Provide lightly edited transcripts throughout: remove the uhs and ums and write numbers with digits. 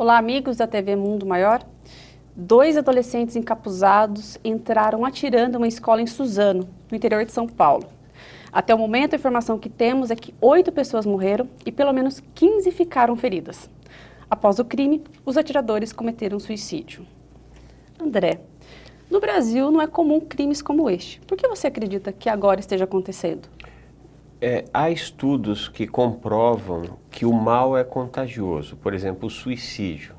Olá, amigos da TV Mundo Maior. 2 adolescentes encapuzados entraram atirando em uma escola em Suzano, no interior de São Paulo. Até o momento, a informação que temos é que 8 pessoas morreram e pelo menos 15 ficaram feridas. Após o crime, os atiradores cometeram suicídio. André, no Brasil não é comum crimes como este. Por que você acredita que agora esteja acontecendo? Há estudos que comprovam que o mal é contagioso, por exemplo, o suicídio.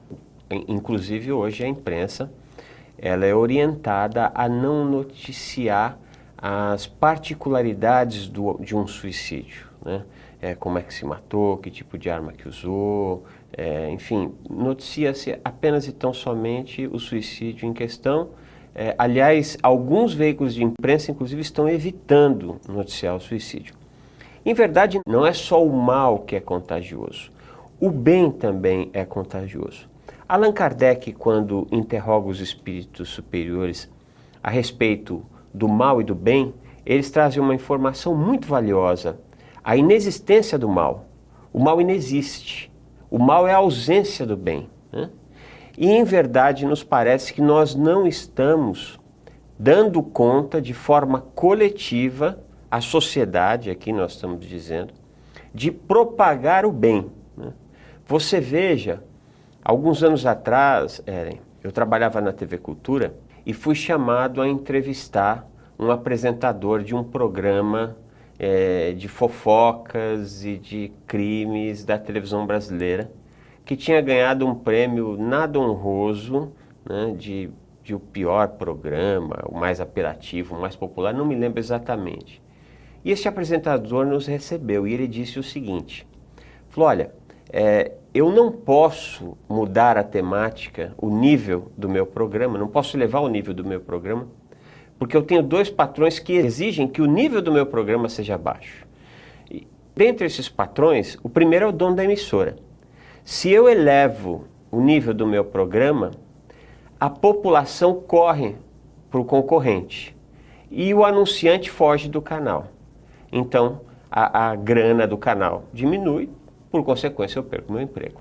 Inclusive hoje a imprensa ela é orientada a não noticiar as particularidades de um suicídio, né? Como é que se matou, que tipo de arma que usou, enfim, noticia-se apenas e tão somente o suicídio em questão. Aliás, alguns veículos de imprensa inclusive estão evitando noticiar o suicídio. Em verdade, não é só o mal que é contagioso, o bem também é contagioso. Allan Kardec, quando interroga os espíritos superiores a respeito do mal e do bem, eles trazem uma informação muito valiosa, a inexistência do mal. O mal inexiste, o mal é a ausência do bem, né? E em verdade nos parece que nós não estamos dando conta de forma coletiva, a sociedade, aqui nós estamos dizendo, de propagar o bem, né? Você veja, alguns anos atrás, Eren, eu trabalhava na TV Cultura e fui chamado a entrevistar um apresentador de um programa de fofocas e de crimes da televisão brasileira, que tinha ganhado um prêmio nada honroso, né, de o pior programa, o mais apelativo, o mais popular, não me lembro exatamente. E este apresentador nos recebeu e ele disse o seguinte, falou, olha, eu não posso mudar a temática, o nível do meu programa, não posso levar o nível do meu programa, porque eu tenho 2 patrões que exigem que o nível do meu programa seja baixo. E, dentre esses patrões, o primeiro é o dono da emissora. Se eu elevo o nível do meu programa, a população corre para o concorrente e o anunciante foge do canal. Então, a grana do canal diminui, por consequência eu perco meu emprego.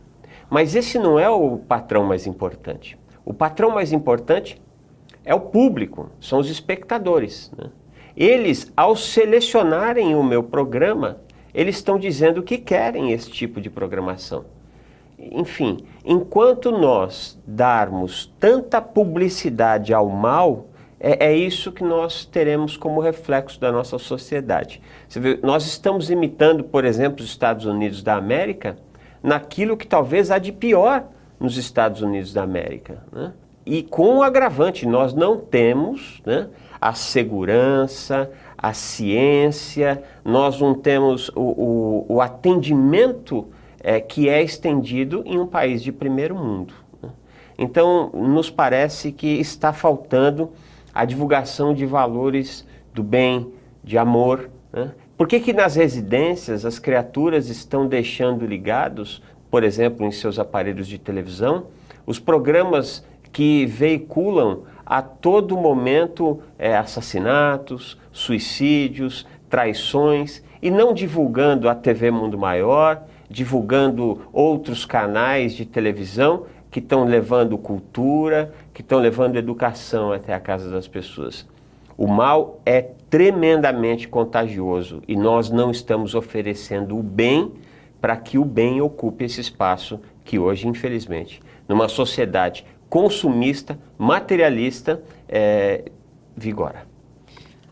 Mas esse não é o patrão mais importante. O patrão mais importante é o público, são os espectadores, né? Eles, ao selecionarem o meu programa, eles estão dizendo que querem esse tipo de programação. Enfim, enquanto nós darmos tanta publicidade ao mal, é isso que nós teremos como reflexo da nossa sociedade. Você vê, nós estamos imitando, por exemplo, os Estados Unidos da América, naquilo que talvez há de pior nos Estados Unidos da América, né? E com o agravante, nós não temos, né, a segurança, a ciência, nós não temos o atendimento que é estendido em um país de primeiro mundo, né? Então, nos parece que está faltando a divulgação de valores do bem, de amor, né? Por que nas residências as criaturas estão deixando ligados, por exemplo, em seus aparelhos de televisão, os programas que veiculam a todo momento assassinatos, suicídios, traições, e não divulgando a TV Mundo Maior, divulgando outros canais de televisão que estão levando cultura, que estão levando educação até a casa das pessoas. O mal é tremendamente contagioso e nós não estamos oferecendo o bem para que o bem ocupe esse espaço que hoje, infelizmente, numa sociedade consumista, materialista, vigora.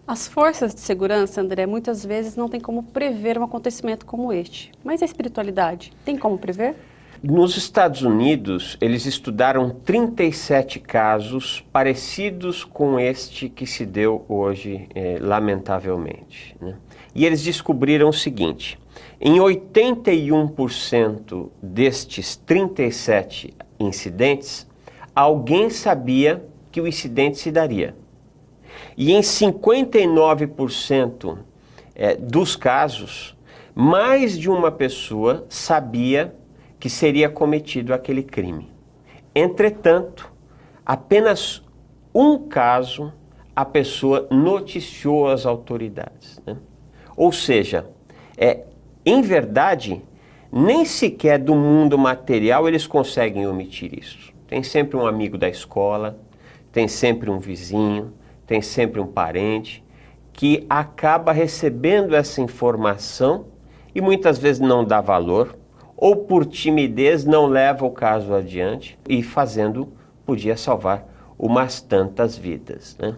As forças de segurança, André, muitas vezes não têm como prever um acontecimento como este. Mas a espiritualidade, tem como prever? Nos Estados Unidos, eles estudaram 37 casos parecidos com este que se deu hoje, lamentavelmente, né? E eles descobriram o seguinte, em 81% destes 37 incidentes, alguém sabia que o incidente se daria. E em 59% dos casos, mais de uma pessoa sabia que seria cometido aquele crime. Entretanto, apenas um caso a pessoa noticiou às autoridades, né? Ou seja, em verdade, nem sequer do mundo material eles conseguem omitir isso. Tem sempre um amigo da escola, tem sempre um vizinho, tem sempre um parente que acaba recebendo essa informação e muitas vezes não dá valor, ou por timidez não leva o caso adiante e fazendo podia salvar umas tantas vidas, né?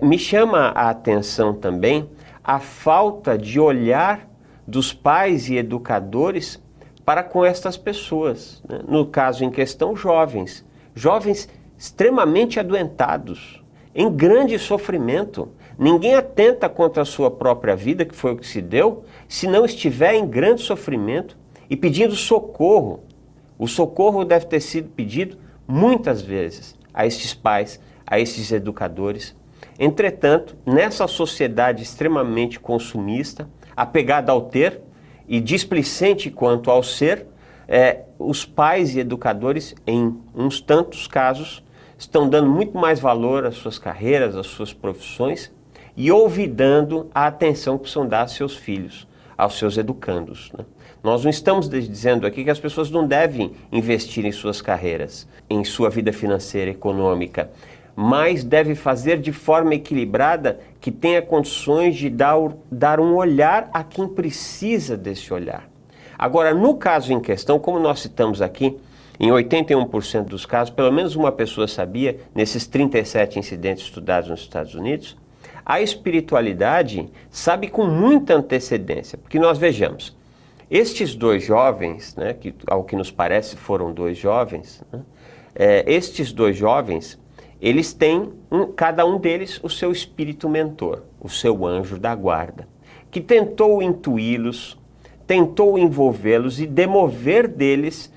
Me chama a atenção também a falta de olhar dos pais e educadores para com estas pessoas, né? No caso em questão, jovens extremamente adoentados, em grande sofrimento. Ninguém atenta contra a sua própria vida, que foi o que se deu, se não estiver em grande sofrimento e pedindo socorro. O socorro deve ter sido pedido muitas vezes a estes pais, a estes educadores. Entretanto, nessa sociedade extremamente consumista, apegada ao ter e displicente quanto ao ser, os pais e educadores, em uns tantos casos, estão dando muito mais valor às suas carreiras, às suas profissões e olvidando a atenção que precisam dar aos seus filhos, aos seus educandos, né? Nós não estamos dizendo aqui que as pessoas não devem investir em suas carreiras, em sua vida financeira, econômica, mas deve fazer de forma equilibrada, que tenha condições de dar um olhar a quem precisa desse olhar. Agora, no caso em questão, como nós citamos aqui, em 81% dos casos, pelo menos uma pessoa sabia, nesses 37 incidentes estudados nos Estados Unidos, a espiritualidade sabe com muita antecedência, porque nós vejamos, estes dois jovens, né, que ao que nos parece foram dois jovens, né, estes dois jovens, eles têm, cada um deles, o seu espírito mentor, o seu anjo da guarda, que tentou intuí-los, tentou envolvê-los e demover deles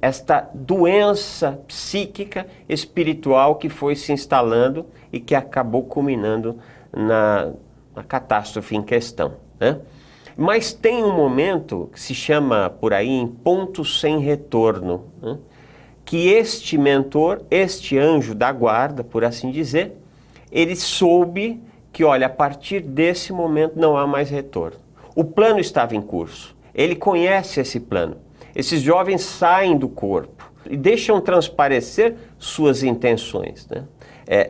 esta doença psíquica, espiritual que foi se instalando e que acabou culminando na catástrofe em questão, né? Mas tem um momento que se chama por aí em ponto sem retorno, né? Que este mentor, este anjo da guarda, por assim dizer, ele soube que, olha, a partir desse momento não há mais retorno. O plano estava em curso, ele conhece esse plano. Esses jovens saem do corpo e deixam transparecer suas intenções, né?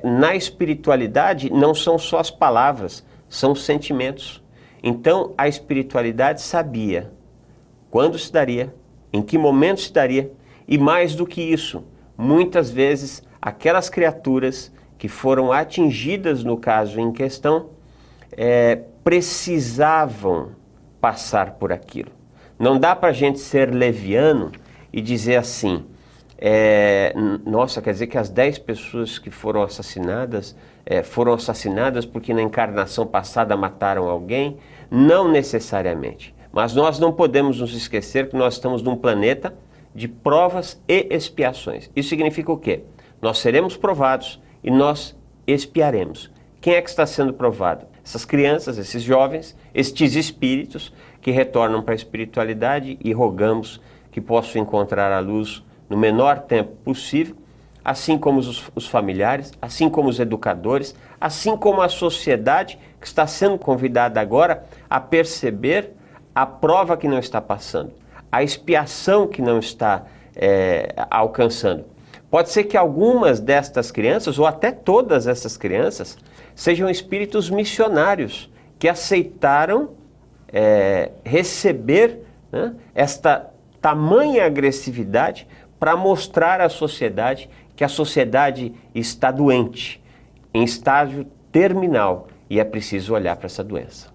Na espiritualidade não são só as palavras, são os sentimentos. Então a espiritualidade sabia quando se daria, em que momento se daria, e mais do que isso, muitas vezes aquelas criaturas que foram atingidas no caso em questão precisavam passar por aquilo. Não dá para a gente ser leviano e dizer assim, nossa, quer dizer que as 10 pessoas que foram assassinadas porque na encarnação passada mataram alguém? Não necessariamente. Mas nós não podemos nos esquecer que nós estamos num planeta de provas e expiações. Isso significa o quê? Nós seremos provados e nós expiaremos. Quem é que está sendo provado? Essas crianças, esses jovens, estes espíritos que retornam para a espiritualidade e rogamos que possam encontrar a luz no menor tempo possível, assim como os familiares, assim como os educadores, assim como a sociedade que está sendo convidada agora a perceber a prova que não está passando, a expiação que não está alcançando. Pode ser que algumas destas crianças, ou até todas essas crianças, sejam espíritos missionários que aceitaram receber, né, esta tamanha agressividade para mostrar à sociedade que a sociedade está doente, em estágio terminal, e é preciso olhar para essa doença,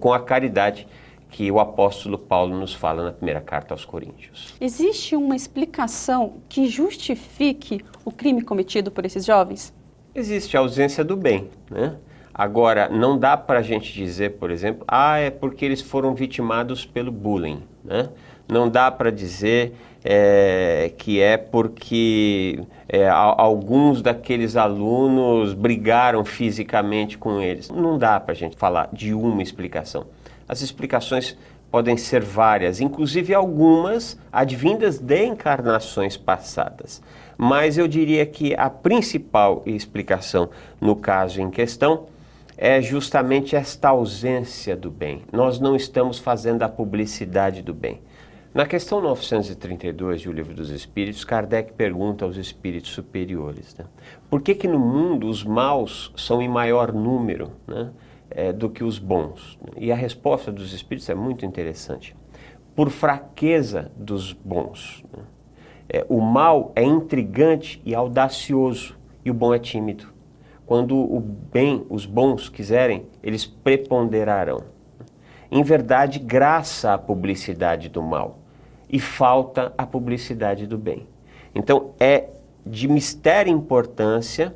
com a caridade que o apóstolo Paulo nos fala na primeira carta aos Coríntios. Existe uma explicação que justifique o crime cometido por esses jovens? Existe a ausência do bem, né? Agora, não dá para a gente dizer, por exemplo, é porque eles foram vitimados pelo bullying, né? Não dá para dizer que é porque alguns daqueles alunos brigaram fisicamente com eles. Não dá para a gente falar de uma explicação. As explicações podem ser várias, inclusive algumas advindas de encarnações passadas. Mas eu diria que a principal explicação no caso em questão é justamente esta ausência do bem. Nós não estamos fazendo a publicidade do bem. Na questão 932 do Livro dos Espíritos, Kardec pergunta aos espíritos superiores, né, por que que no mundo os maus são em maior número, né, do que os bons? E a resposta dos espíritos é muito interessante. Por fraqueza dos bons. Né? O mal é intrigante e audacioso, e o bom é tímido. Quando o bem, os bons quiserem, eles preponderarão. Em verdade, graça à publicidade do mal e falta a publicidade do bem. Então, é de mistéria importância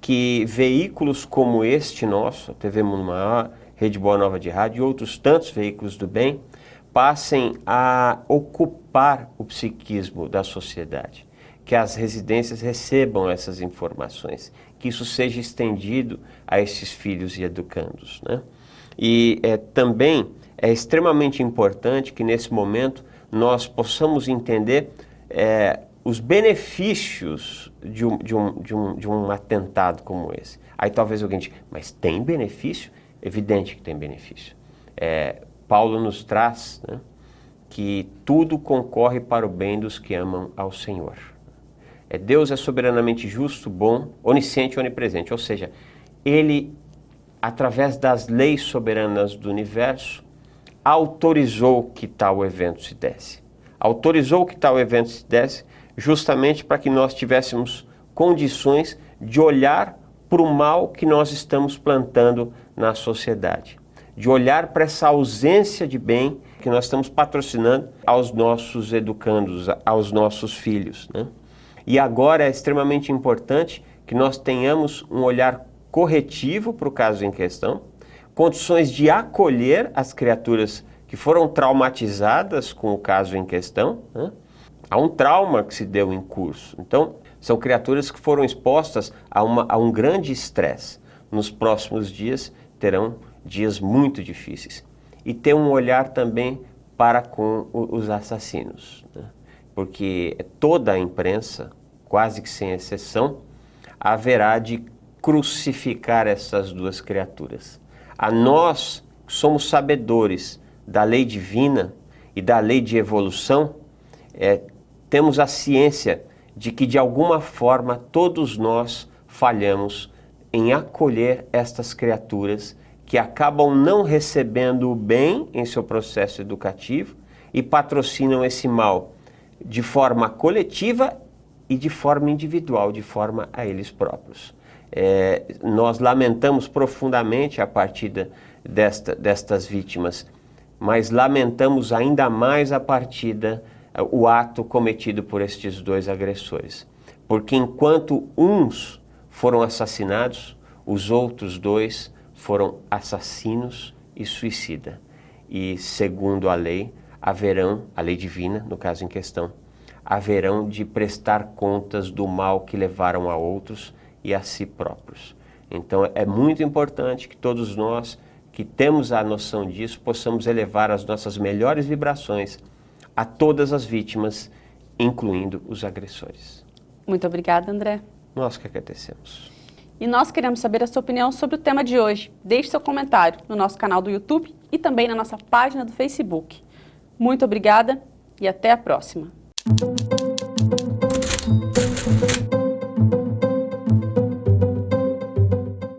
que veículos como este nosso, a TV Mundo Maior, Rede Boa Nova de Rádio e outros tantos veículos do bem, passem a ocupar o psiquismo da sociedade, que as residências recebam essas informações, que isso seja estendido a esses filhos e educandos, né? E também é extremamente importante que nesse momento nós possamos entender os benefícios de um atentado como esse. Aí talvez alguém diga, mas tem benefício? Evidente que tem benefício. Paulo nos traz, né, que tudo concorre para o bem dos que amam ao Senhor. Deus é soberanamente justo, bom, onisciente e onipresente, ou seja, Ele, através das leis soberanas do universo, autorizou que tal evento se desse. Autorizou que tal evento se desse justamente para que nós tivéssemos condições de olhar para o mal que nós estamos plantando na sociedade. De olhar para essa ausência de bem que nós estamos patrocinando aos nossos educandos, aos nossos filhos, né? E agora é extremamente importante que nós tenhamos um olhar corretivo para o caso em questão, condições de acolher as criaturas que foram traumatizadas com o caso em questão, né? Há um trauma que se deu em curso. Então, são criaturas que foram expostas a um grande estresse. Nos próximos dias terão dias muito difíceis. E ter um olhar também para com os assassinos, né? Porque toda a imprensa, quase que sem exceção, haverá de crucificar essas duas criaturas. A nós, que somos sabedores da lei divina e da lei de evolução, temos a ciência de que, de alguma forma, todos nós falhamos em acolher estas criaturas que acabam não recebendo o bem em seu processo educativo e patrocinam esse mal de forma coletiva e de forma individual, de forma a eles próprios. Nós lamentamos profundamente a partida destas vítimas, mas lamentamos ainda mais a partida, o ato cometido por estes dois agressores. Porque enquanto uns foram assassinados, os outros dois foram assassinos e suicida. E segundo a lei, haverão, a lei divina, no caso em questão, haverão de prestar contas do mal que levaram a outros e a si próprios. Então é muito importante que todos nós que temos a noção disso possamos elevar as nossas melhores vibrações a todas as vítimas, incluindo os agressores. Muito obrigada, André. Nós que agradecemos. E nós queremos saber a sua opinião sobre o tema de hoje. Deixe seu comentário no nosso canal do YouTube e também na nossa página do Facebook. Muito obrigada e até a próxima.